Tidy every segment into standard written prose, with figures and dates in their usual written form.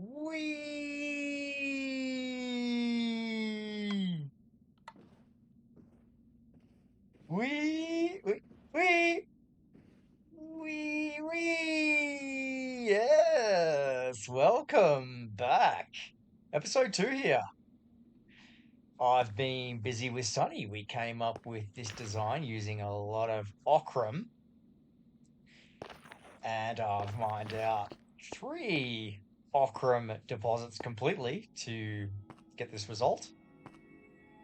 Wee! Wee! Wee! Wee! Wee! Wee! Yes! Welcome back. Episode 2 here. I've been busy with Sunny. We came up with this design using a lot of ochrum, and I've mined out 3 ochrum deposits completely to get this result.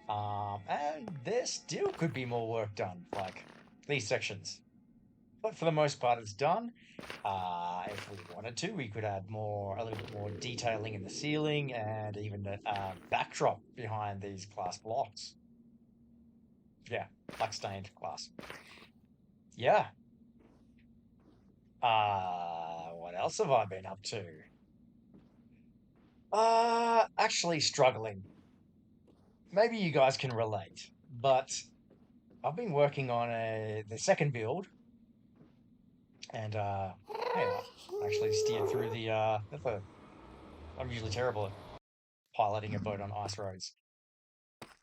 And there still could be more work done, like these sections. But for the most part, it's done. If we wanted to, we could add a little bit more detailing in the ceiling and even a backdrop behind these glass blocks. Yeah, like stained glass. Yeah. What else have I been up to? Actually struggling. Maybe you guys can relate, but I've been working on the second build, and hey, I actually steered through I'm usually terrible at piloting a boat on ice roads.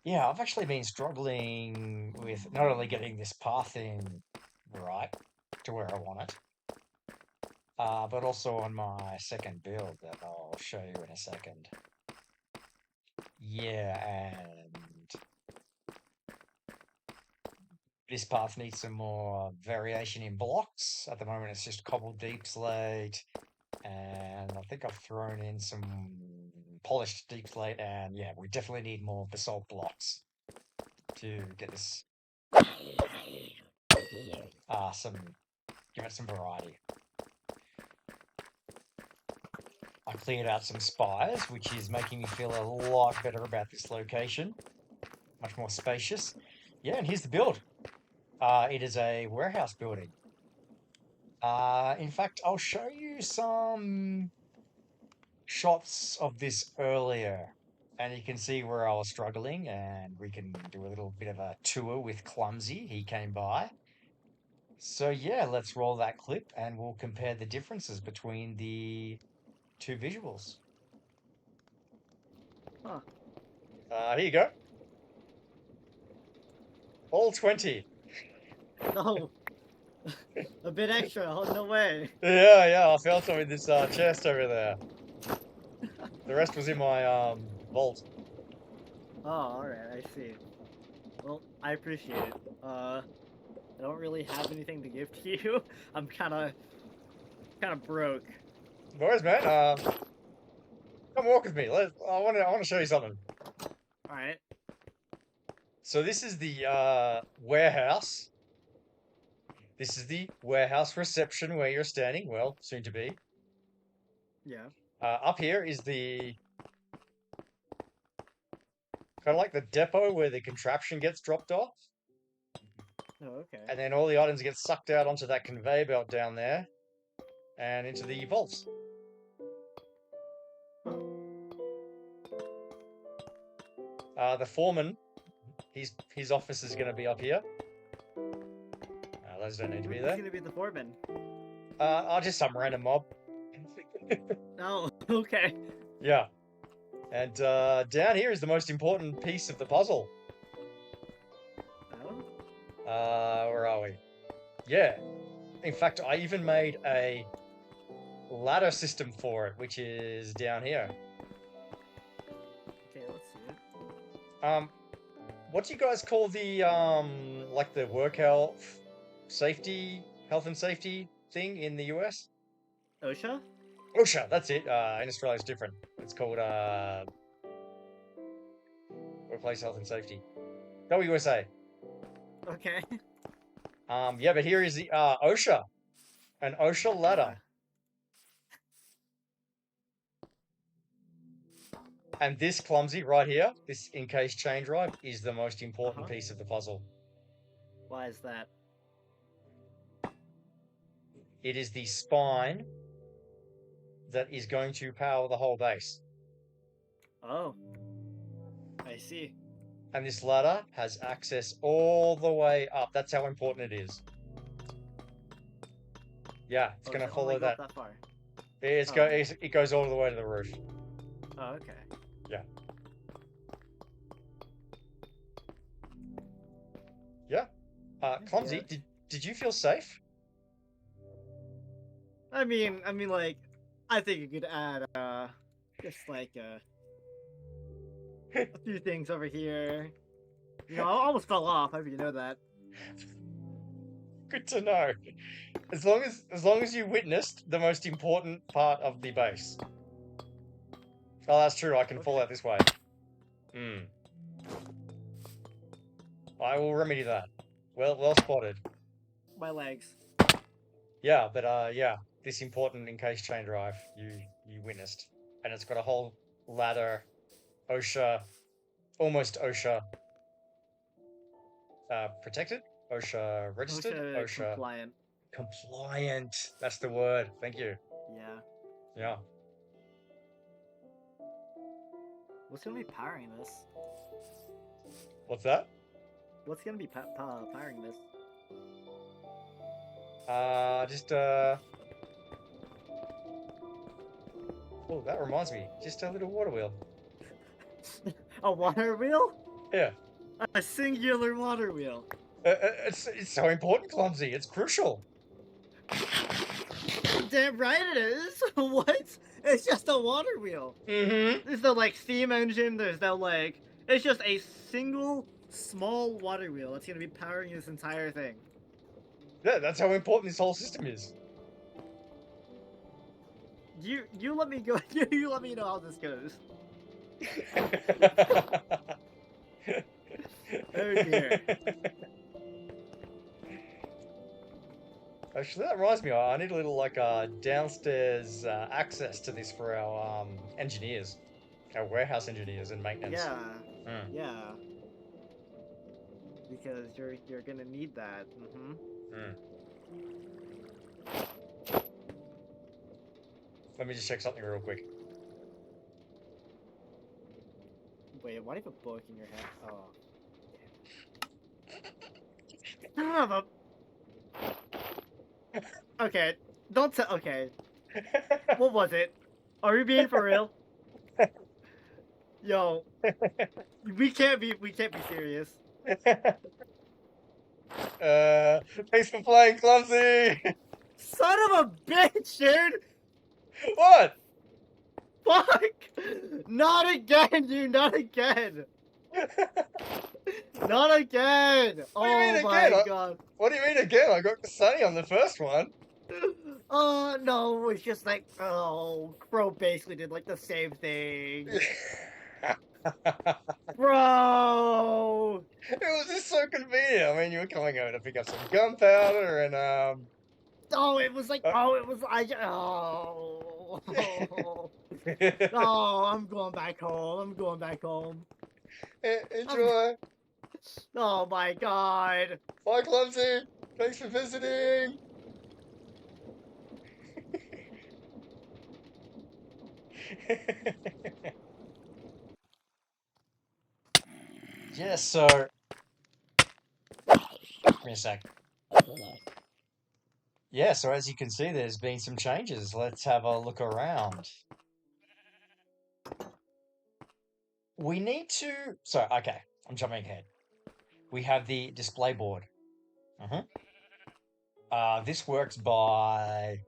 Yeah, I've actually been struggling with not only getting this pathing right to where I want it, but also on my second build that I'll show you in a second. Yeah, and this path needs some more variation in blocks. At the moment, it's just cobbled deep slate, and I think I've thrown in some polished deep slate, and yeah, we definitely need more basalt blocks to get this give it some variety. I cleared out some spires, which is making me feel a lot better about this location. Much more spacious. Yeah, and here's the build. It is a warehouse building. In fact, I'll show you some shots of this earlier, and you can see where I was struggling, and we can do a little bit of a tour with Clumsy. He came by. So yeah, let's roll that clip and we'll compare the differences between the two visuals. Huh. Here you go. All 20. No. A bit extra. Oh, no way. Yeah, I found some in this chest over there. The rest was in my vault. Oh, alright, I see. Well, I appreciate it. I don't really have anything to give to you. I'm kinda broke. Boys, man, come walk with me. I want to show you something. Alright. So this is the warehouse. This is the warehouse reception where you're standing. Well, soon to be. Yeah. Up here is the kind of like the depot where the contraption gets dropped off. Oh, okay. And then all the items get sucked out onto that conveyor belt down there and into the vaults. The foreman, his office is going to be up here. Those don't need to be Who's there. gonna be the foreman? Just some random mob. Oh, okay. Yeah. And down here is the most important piece of the puzzle. Oh? Where are we? Yeah. In fact, I even made a ladder system for it, which is down here. Okay, let's see it. What do you guys call the like the work health and safety thing in the US? OSHA? OSHA, that's it. In Australia, it's different. It's called Workplace Health and Safety. WSA. Okay. Yeah, but here is the OSHA, an OSHA ladder. And this Clumsy right here, this encased chain drive, is the most important piece of the puzzle. Why is that? It is the spine that is going to power the whole base. Oh. I see. And this ladder has access all the way up. That's how important it is. Yeah, it's going to follow that. That far. Oh, it goes all the way to the roof. oh, okay. Yeah. Yeah. Clumsy, Yeah. did you feel safe? Like, I think you could add, just like, a few things over here. You know, I almost fell off. I hope you know that. Good to know. As long as you witnessed the most important part of the base. Oh, that's true. I can fall Okay. out this way. Hmm. I will remedy that. Well spotted. My legs. Yeah, but yeah, this important in case chain drive you witnessed, and it's got a whole ladder, OSHA, almost OSHA protected, OSHA registered, OSHA OSHA compliant. compliant. That's the word. Thank you. Yeah. Yeah. What's gonna be powering this? What's that? What's gonna be powering this? Just Oh, that reminds me. Just a little water wheel. A water wheel? Yeah. A singular water wheel. It's so important, Clumsy. It's crucial. Damn right it is. What? It's just a water wheel. Mm-hmm. There's no like steam engine. There's no like. It's just a single small water wheel that's gonna be powering this entire thing. Yeah, that's how important this whole system is. You let me go. You let me know how this goes. Oh dear. Actually, that reminds me. I need a little like downstairs access to this for our engineers, our warehouse engineers and maintenance. Yeah. Mm, Yeah. Because you're gonna need that. Mm-hmm. mm. Let me just check something real quick. Wait, why do you have a book in your head? Oh. Son of a. Okay. Don't tell. Okay. What was it? Are you being for real? Yo, we can't be serious. Thanks for playing, Clumsy. Son of a bitch, dude! What? Fuck! Not again, dude, not again! Not again! What do you mean Oh again? my god. What do you mean again? I got Sunny on the first one. No, it's just like, oh, Crow basically did like the same thing. Bro! It was just so convenient. I mean, you were coming over to pick up some gunpowder and Oh, it was like, uh, oh, it was, oh, I'm going back home. I'm going back home. enjoy. Oh my god. Bye, Clumsy. Thanks for visiting. Yes, so give me a sec. Yeah, so as you can see, there's been some changes. Let's have a look around. We need to. So, okay, I'm jumping ahead. We have the display board. This works by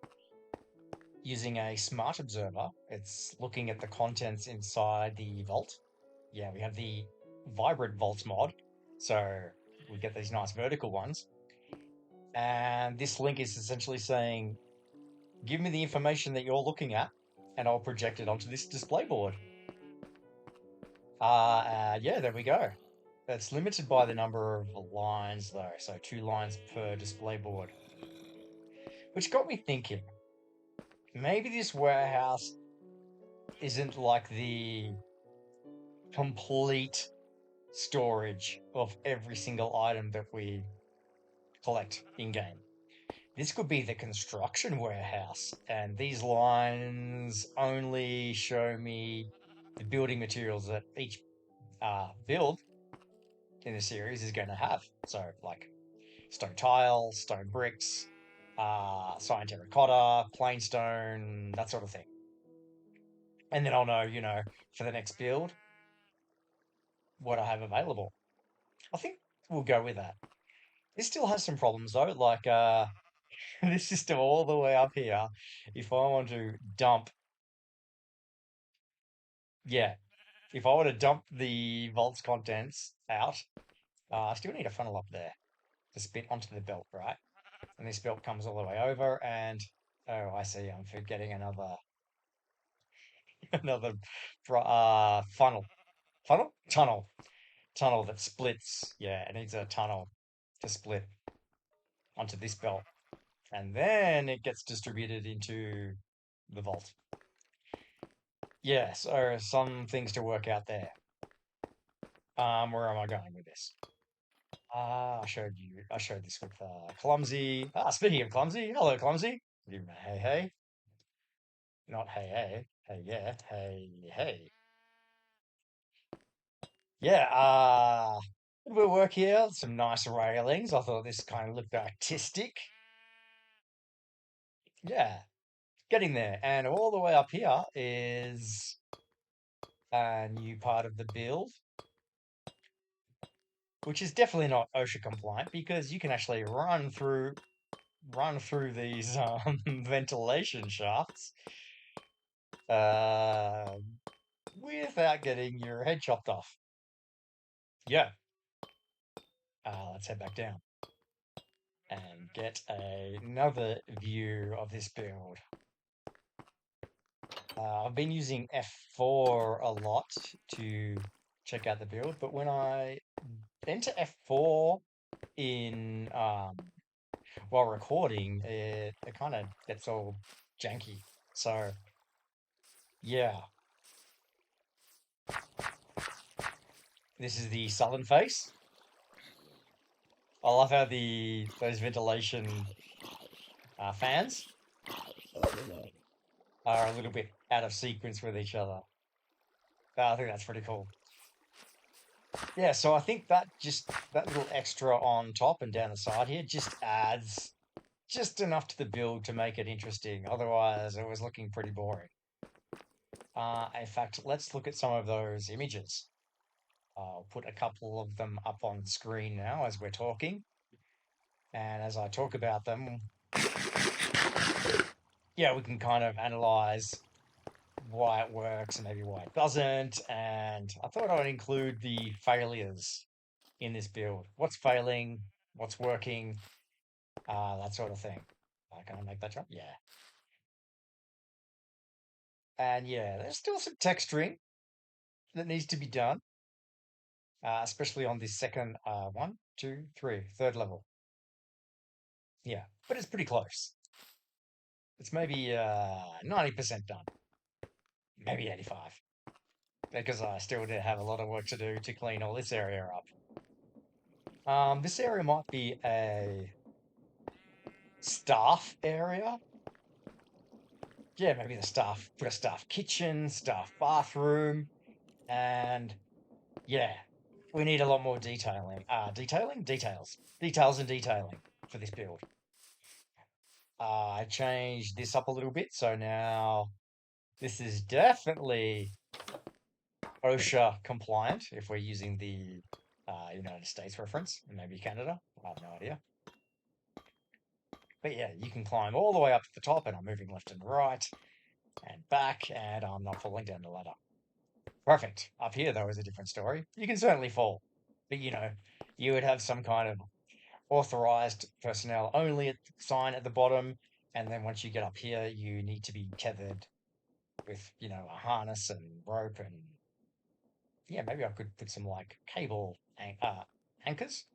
using a smart observer. It's looking at the contents inside the vault. Yeah, we have the vibrant vaults mod, so we get these nice vertical ones. And this link is essentially saying, give me the information that you're looking at, and I'll project it onto this display board. Yeah, there we go. It's limited by the number of lines though, so 2 lines per display board. Which got me thinking, maybe this warehouse isn't like the complete storage of every single item that we collect in game. This could be the construction warehouse, and these lines only show me the building materials that each build in the series is going to have. So, like stone tile, stone bricks, cyan terracotta, plain stone, that sort of thing. And then I'll know, for the next build, what I have available. I think we'll go with that. This still has some problems though, like this system all the way up here. If I want to dump, yeah, if I want to dump the vault's contents out, I still need a funnel up there to spit onto the belt, right? And this belt comes all the way over, and oh, I see, I'm forgetting another another funnel, tunnel that splits. Yeah, it needs a tunnel to split onto this belt, and then it gets distributed into the vault. Yeah, so some things to work out there. Where am I going with this? I showed this with Clumsy. Speaking of Clumsy, hello Clumsy. Give him a hey hey. Not hey hey. Hey yeah. Hey hey. Yeah, we'll work here. Some nice railings. I thought this kind of looked artistic. Yeah, getting there. And all the way up here is a new part of the build, which is definitely not OSHA compliant because you can actually run through these ventilation shafts uh, without getting your head chopped off. Yeah, let's head back down and get another view of this build. I've been using F4 a lot to check out the build, but when I enter F4 in while recording, it kind of gets all janky. So yeah, this is the southern face. I love how those ventilation fans are a little bit out of sequence with each other. I think that's pretty cool. Yeah, so I think that little extra on top and down the side here just adds just enough to the build to make it interesting. Otherwise, it was looking pretty boring. In fact, let's look at some of those images. I'll put a couple of them up on screen now as we're talking. And as I talk about them, yeah, we can kind of analyze why it works and maybe why it doesn't. And I thought I would include the failures in this build. What's failing, what's working, that sort of thing. Can I make that jump? Yeah. And yeah, there's still some texturing that needs to be done, especially on this second one, two, three, third level. Yeah, but it's pretty close. It's maybe 90% done, maybe 85, because I still do have a lot of work to do to clean all this area up. This area might be a staff area. Yeah, maybe put a staff kitchen, staff bathroom, and yeah, we need a lot more detailing. Details and detailing for this build. I changed this up a little bit, so now this is definitely OSHA compliant if we're using the United States reference, and maybe Canada. I have no idea. But yeah, you can climb all the way up to the top, and I'm moving left and right and back, and I'm not falling down the ladder. Perfect. Up here, though, is a different story. You can certainly fall, but you would have some kind of authorized personnel only sign at the bottom, and then once you get up here, you need to be tethered with, a harness and rope, and yeah, maybe I could put some like anchors,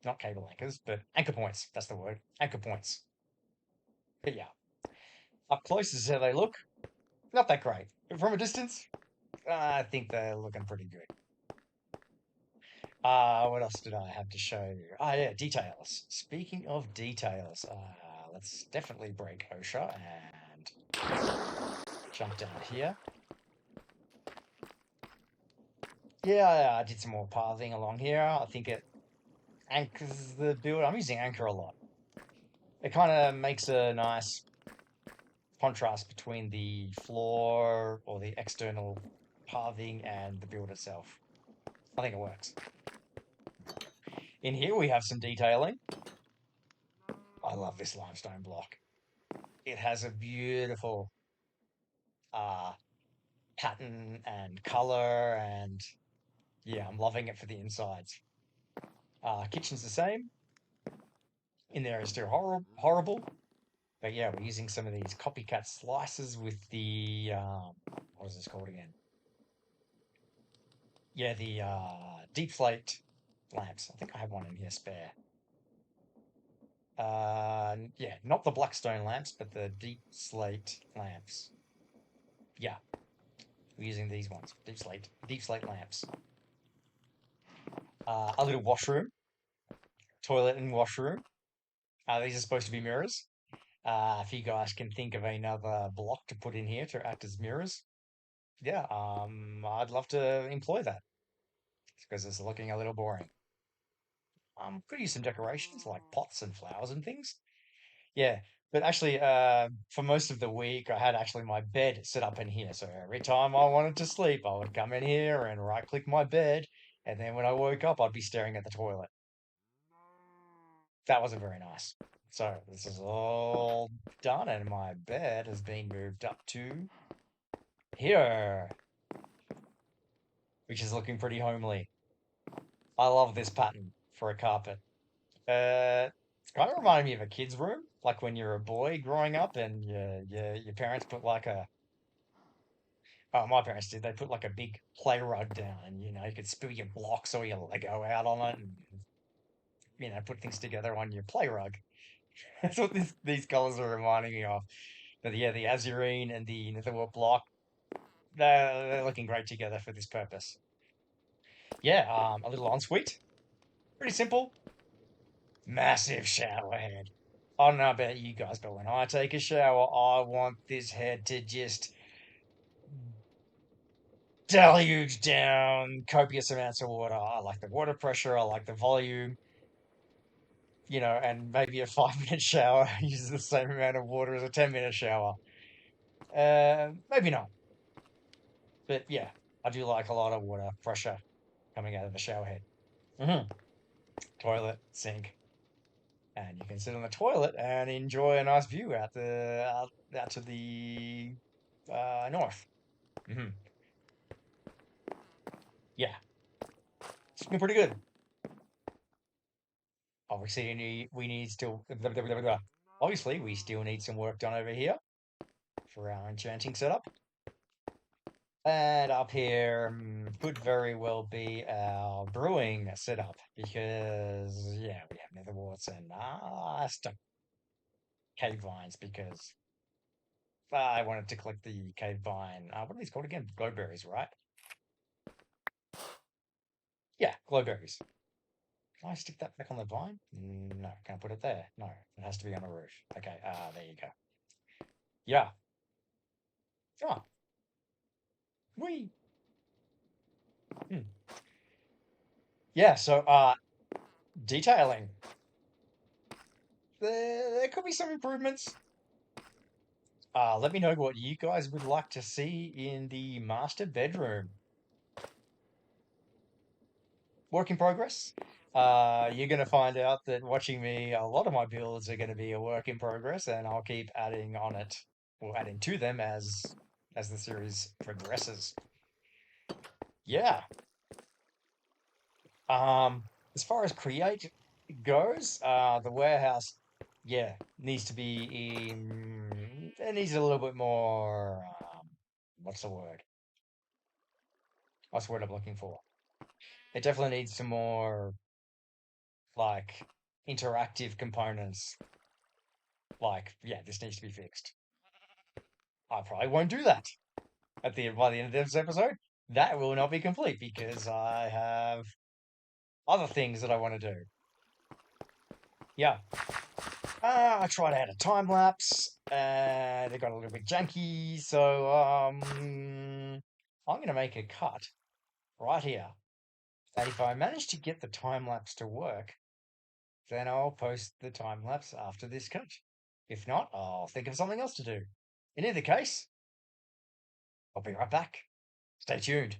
not cable anchors, but anchor points. That's the word, anchor points. But yeah, up close is how they look. Not that great, but from a distance, I think they're looking pretty good. What else did I have to show you? Yeah, details. Speaking of details, let's definitely break OSHA and jump down here. Yeah, I did some more pathing along here. I think it anchors the build. I'm using anchor a lot. it kind of makes a nice contrast between the floor or the external pathing and the build itself. I think it works. In here we have some detailing. I love this limestone block. It has a beautiful uh, pattern and color, and yeah, I'm loving it for the insides. Kitchen's the same. In there is still horrible, but yeah, we're using some of these copycat slices with the what is this called again? Yeah, the deep slate lamps. I think I have one in here spare. Yeah, not the Blackstone lamps, but the deep slate lamps. Yeah, we're using these ones, deep slate lamps. A little washroom, toilet and washroom. These are supposed to be mirrors. If you guys can think of another block to put in here to act as mirrors, yeah, I'd love to employ that because it's looking a little boring. Could use some decorations like pots and flowers and things. Yeah, but actually, for most of the week, I had actually my bed set up in here. So every time I wanted to sleep, I would come in here and right click my bed. And then when I woke up, I'd be staring at the toilet. That wasn't very nice. So this is all done, and my bed has been moved up to here, which is looking pretty homely. I love this pattern for a carpet. It's kind of reminded me of a kid's room, like when you're a boy growing up and your parents put like a oh, my parents did. They put like a big play rug down, and you could spill your blocks or your Lego out on it, and put things together on your play rug. That's what these colors are reminding me of. But yeah, the azurine and the netherwort block, they're looking great together for this purpose. Yeah, a little ensuite, pretty simple. Massive shower head. I don't know about you guys, but when I take a shower, I want this head to just deluge down copious amounts of water. I like the water pressure, I like the volume, and maybe a 5 minute shower uses the same amount of water as a 10-minute shower. Maybe not, but yeah, I do like a lot of water pressure coming out of the shower head. hmm Toilet, sink, and you can sit on the toilet and enjoy a nice view out to the north. hmm Yeah, it's been pretty good. Obviously, we need still. Obviously, we still need some work done over here for our enchanting setup. And up here could very well be our brewing setup because, yeah, we have netherworts and stuck cave vines because I wanted to collect the cave vine. What are these called again? Glowberries, right? Yeah, glowberries. Can I stick that back on the vine? No, can't put it there. No, it has to be on the roof. Okay, there you go. Yeah. Oh, we. Yeah, so detailing. There could be some improvements. Let me know what you guys would like to see in the master bedroom. Work in progress. You're going to find out that watching me, a lot of my builds are going to be a work in progress, and I'll keep adding on it or adding to them as the series progresses. Yeah. As far as create goes, the warehouse, yeah, needs to be it needs a little bit more. What's the word? What's the word I'm looking for? It definitely needs some more like interactive components. Like, yeah, this needs to be fixed. I probably won't do that by the end of this episode. That will not be complete because I have other things that I want to do. Yeah. I tried to add a time lapse and it got a little bit janky, so I'm gonna make a cut right here. And if I manage to get the time lapse to work, then I'll post the time lapse after this cut. If not, I'll think of something else to do. In either case, I'll be right back. Stay tuned.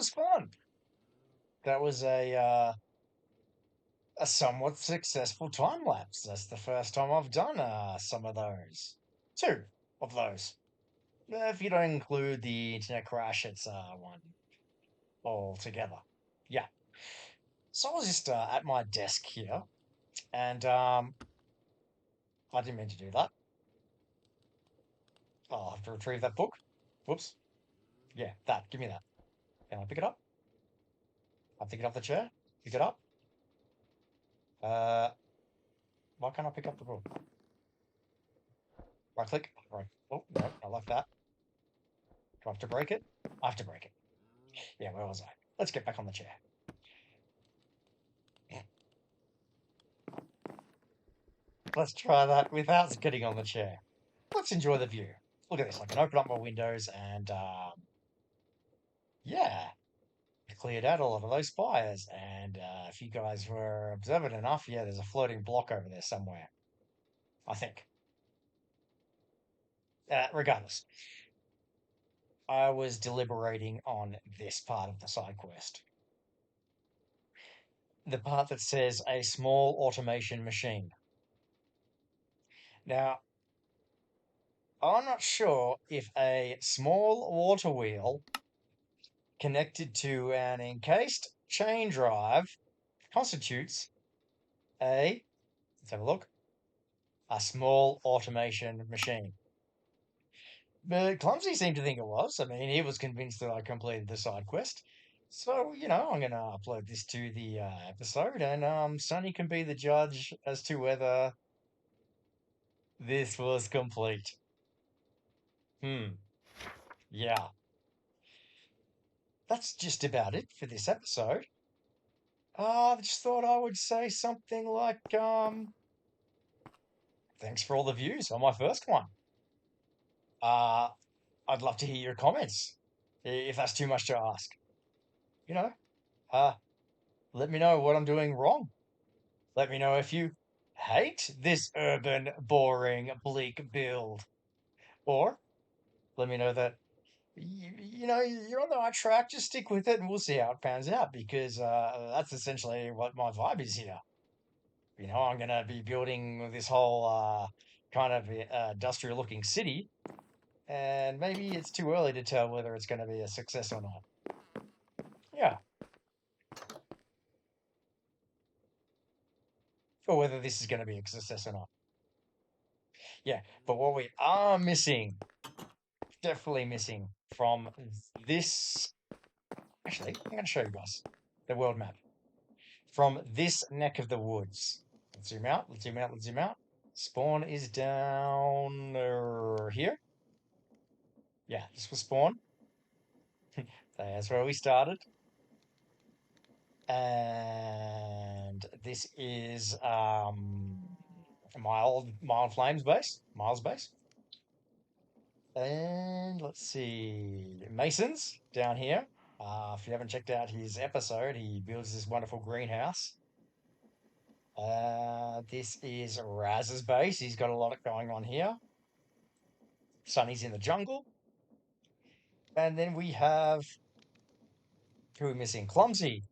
was fun. That was a somewhat successful time lapse. That's the first time I've done some of those. Two of those. If you don't include the internet crash, it's one altogether. Yeah. So I was just at my desk here, and I didn't mean to do that. I'll have to retrieve that book. Whoops. Yeah, that. Give me that. Can I pick it up? I'll pick it off the chair. Pick it up. Uh, why can't I pick up the book? Right click. Right. Oh, no, I like that. Do I have to break it? I have to break it. Yeah, where was I? Let's get back on the chair. Let's try that without getting on the chair. Let's enjoy the view. Look at this. I can open up my windows and, yeah, cleared out a lot of those spires. And if you guys were observant enough, yeah, there's a floating block over there somewhere. I think. Regardless, I was deliberating on this part of the side quest. The part that says a small automation machine. Now, I'm not sure if a small water wheel connected to an encased chain drive constitutes let's have a look, a small automation machine. But Clumsy seemed to think it was. I mean, he was convinced that I completed the side quest. So, I'm going to upload this to the episode, and Sonny can be the judge as to whether this was complete. Yeah. That's just about it for this episode. I just thought I would say something like, thanks for all the views on my first one. Uh, I'd love to hear your comments, if that's too much to ask. You know, uh, let me know what I'm doing wrong. Let me know if you hate this urban, boring, bleak build. Or let me know that, you're on the right track. Just stick with it and we'll see how it pans out because that's essentially what my vibe is here. I'm going to be building this whole kind of industrial looking city, and maybe it's too early to tell whether it's going to be a success or not. Yeah. Or whether this is going to be a success or not. Yeah. But what we are missing, definitely missing from this. Actually, I'm going to show you guys the world map from this neck of the woods. Let's zoom out. Let's zoom out. Let's zoom out. Spawn is down here. Yeah, this was spawn. That's where we started. And this is Mild Flames base, Miles base. And let's see, Mason's down here. If you haven't checked out his episode, he builds this wonderful greenhouse. This is Raz's base. He's got a lot going on here. Sunny's in the jungle. And then we have, who are we missing? Clumsy,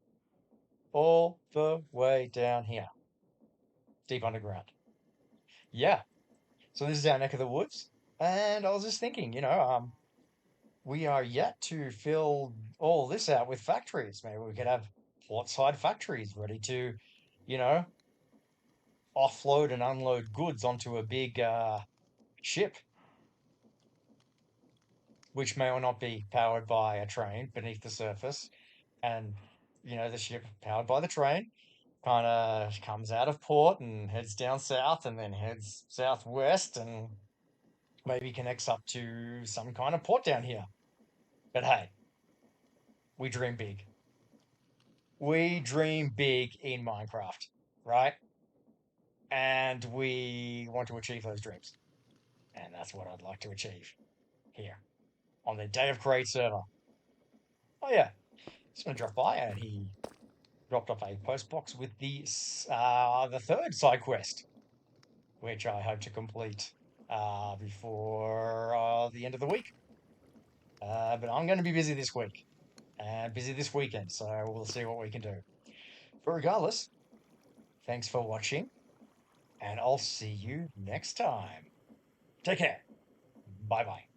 all the way down here, deep underground. Yeah, so this is our neck of the woods. And I was just thinking, we are yet to fill all this out with factories. Maybe we could have portside factories ready to, you know, offload and unload goods onto a big ship, which may or not be powered by a train beneath the surface. And, the ship powered by the train kind of comes out of port and heads down south and then heads southwest and maybe connects up to some kind of port down here. But hey, we dream big. We dream big in Minecraft, right? And we want to achieve those dreams. And that's what I'd like to achieve here on the Day of Create server. Oh yeah, just gonna drop by, and he dropped off a post box with the third side quest, which I hope to complete before the end of the week. But I'm going to be busy this week. and busy this weekend, so we'll see what we can do. But regardless, thanks for watching, and I'll see you next time. Take care. Bye bye.